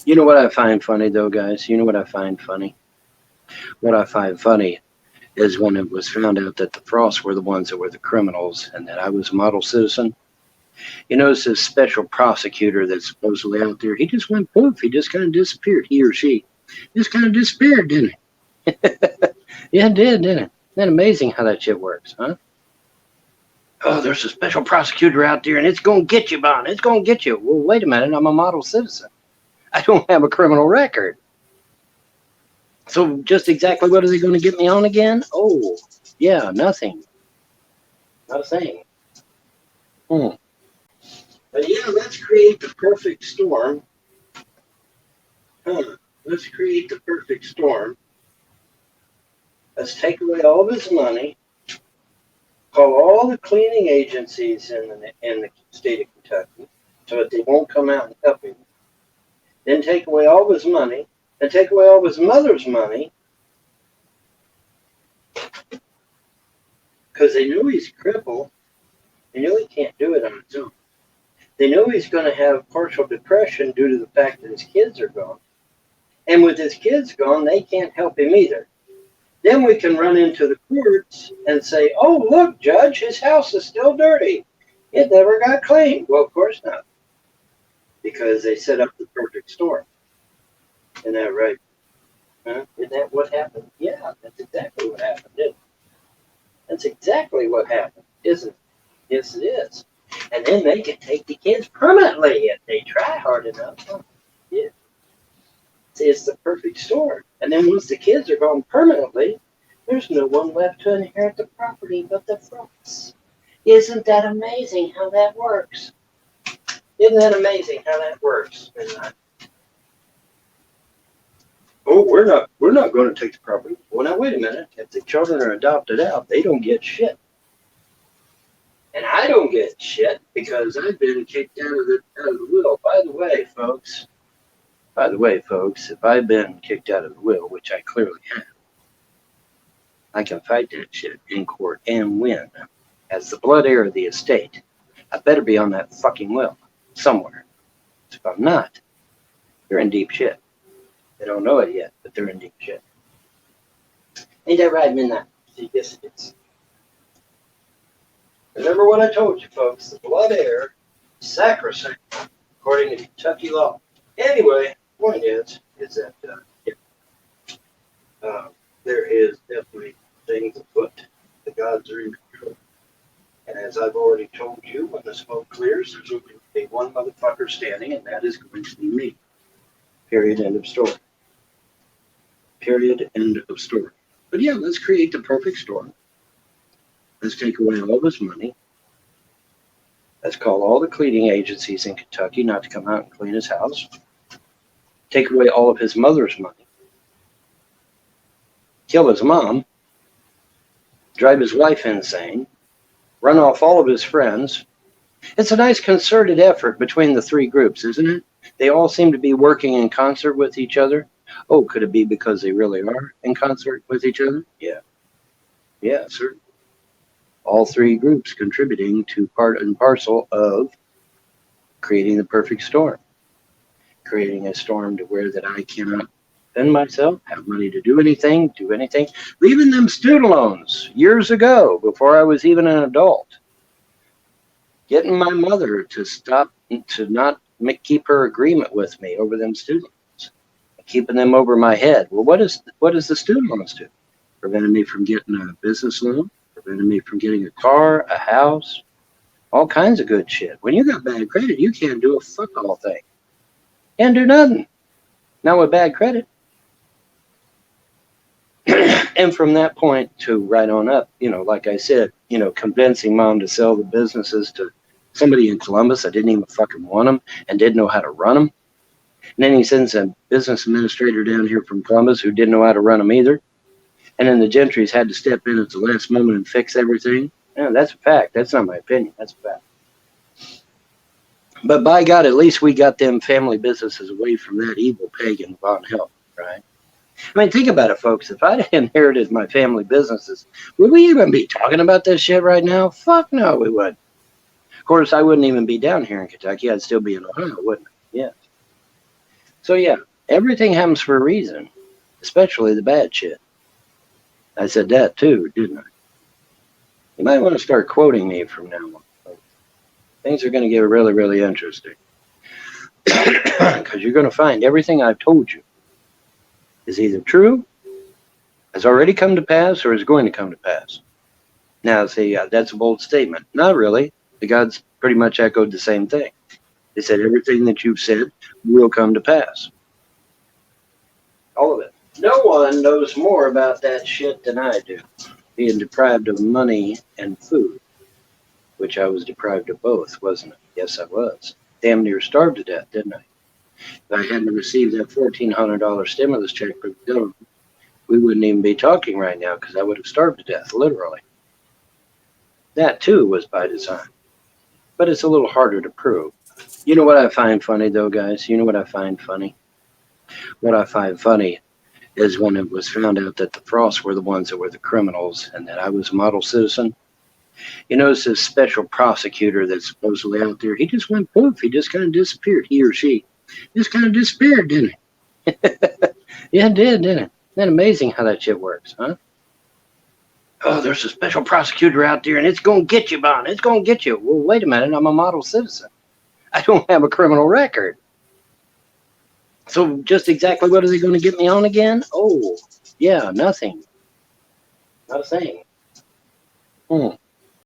You know what I find funny, though, guys? You know what I find funny? What I find funny is when it was found out that the Frosts were the ones that were the criminals and that I was a model citizen. You notice this special prosecutor that's supposedly out there, he just went poof. He just kind of disappeared. He or she just kind of disappeared, didn't it? Yeah, it did, didn't it? Isn't that amazing how that shit works, huh? Oh, there's a special prosecutor out there and it's going to get you, Bon. It's going to get you. Well, wait a minute. I'm a model citizen. I don't have a criminal record. So just exactly what are they going to get me on again? Oh, yeah, nothing. Not a thing. Hmm. But yeah, let's create the perfect storm. Let's create the perfect storm. Let's take away all of his money. Call all the cleaning agencies in the state of Kentucky so that they won't come out and help him. Then take away all of his money. And take away all of his mother's money. Because they know he's crippled. They know he can't do it on his own. They know he's going to have partial depression due to the fact that his kids are gone. And with his kids gone, they can't help him either. Then we can run into the courts and say, oh, look, Judge, his house is still dirty. It never got cleaned. Well, of course not. Because they set up the perfect storm. Isn't that right? Huh? Isn't that what happened? Yeah, that's exactly what happened, isn't it? That's exactly what happened, isn't it? Yes, it is. And then they can take the kids permanently if they try hard enough. Yeah. See, it's the perfect storm. And then once the kids are gone permanently, there's no one left to inherit the property but the Frosts. Isn't that amazing how that works? Isn't that amazing how that works? Oh, we're not going to take the property. Well, now wait a minute. If the children are adopted out, they don't get shit. And I don't get shit because I've been kicked out of the will. By the way, folks, if I've been kicked out of the will, which I clearly have, I can fight that shit in court and win. As the blood heir of the estate, I better be on that fucking will somewhere. If I'm not, they're in deep shit. They don't know it yet, but they're in deep shit. Ain't that right, Midnight? Yes, it is. Remember what I told you, folks. The blood heir is sacrosanct, according to Kentucky law. Anyway, the point is that there is definitely things afoot. The gods are in control. And as I've already told you, when the smoke clears, there's only going to be one motherfucker standing, and that is going to be me. Period. End of story. Period. End of story. But yeah, let's create the perfect storm. Let's take away all of his money. Let's call all the cleaning agencies in Kentucky not to come out and clean his house. Take away all of his mother's money. Kill his mom. Drive his wife insane. Run off all of his friends. It's a nice concerted effort between the three groups, isn't it? They all seem to be working in concert with each other. Oh, could it be because they really are in concert with each other? Yeah. Yeah, certainly. All three groups contributing to part and parcel of creating the perfect storm. Creating a storm to where that I cannot defend myself, have money to do anything. Leaving them student loans years ago, before I was even an adult. Getting my mother to stop, to not keep her agreement with me over them student loans. Keeping them over my head. Well, what does the student loans do? Preventing me from getting a business loan, preventing me from getting a car, a house, all kinds of good shit. When you got bad credit, you can't do a fuck all thing. Can't do nothing. Not with bad credit. And from that point to right on up, like I said, convincing mom to sell the businesses to somebody in Columbus that didn't even fucking want them and didn't know how to run them. And then he sends a business administrator down here from Columbus who didn't know how to run them either. And then the Gentrys had to step in at the last moment and fix everything. Yeah, that's a fact. That's not my opinion. That's a fact. But by God, at least we got them family businesses away from that evil pagan Von Hell, right? I mean, think about it, folks. If I'd inherited my family businesses, would we even be talking about this shit right now? Fuck no, we wouldn't. Of course, I wouldn't even be down here in Kentucky. I'd still be in Ohio, wouldn't I? Yeah. So yeah, everything happens for a reason, especially the bad shit. I said that too, didn't I? You might want to start quoting me from now on. Things are going to get really, really interesting. Because you're going to find everything I've told you is either true, has already come to pass, or is going to come to pass. Now, see, that's a bold statement. Not really. The gods pretty much echoed the same thing. They said everything that you've said will come to pass. All of it. No one knows more about that shit than I do. Being deprived of money and food, which I was deprived of both, wasn't it? Yes, I was. Damn near starved to death, didn't I? If I hadn't received that $1,400 stimulus check from the government, we wouldn't even be talking right now because I would have starved to death, literally. That too was by design. But it's a little harder to prove. You know what I find funny though, guys? You know what I find funny? What I find funny is when it was found out that the Frosts were the ones that were the criminals and that I was a model citizen. You notice this special prosecutor that's supposedly out there, he just went poof, he just kind of disappeared, he or she. Just kind of disappeared, didn't it? Yeah, it did, didn't it? Isn't that amazing how that shit works, huh? Oh, there's a special prosecutor out there and it's going to get you, Bon. It's going to get you. Well, wait a minute. I'm a model citizen. I don't have a criminal record. So just exactly what are they going to get me on again? Oh, yeah, nothing. Not a thing.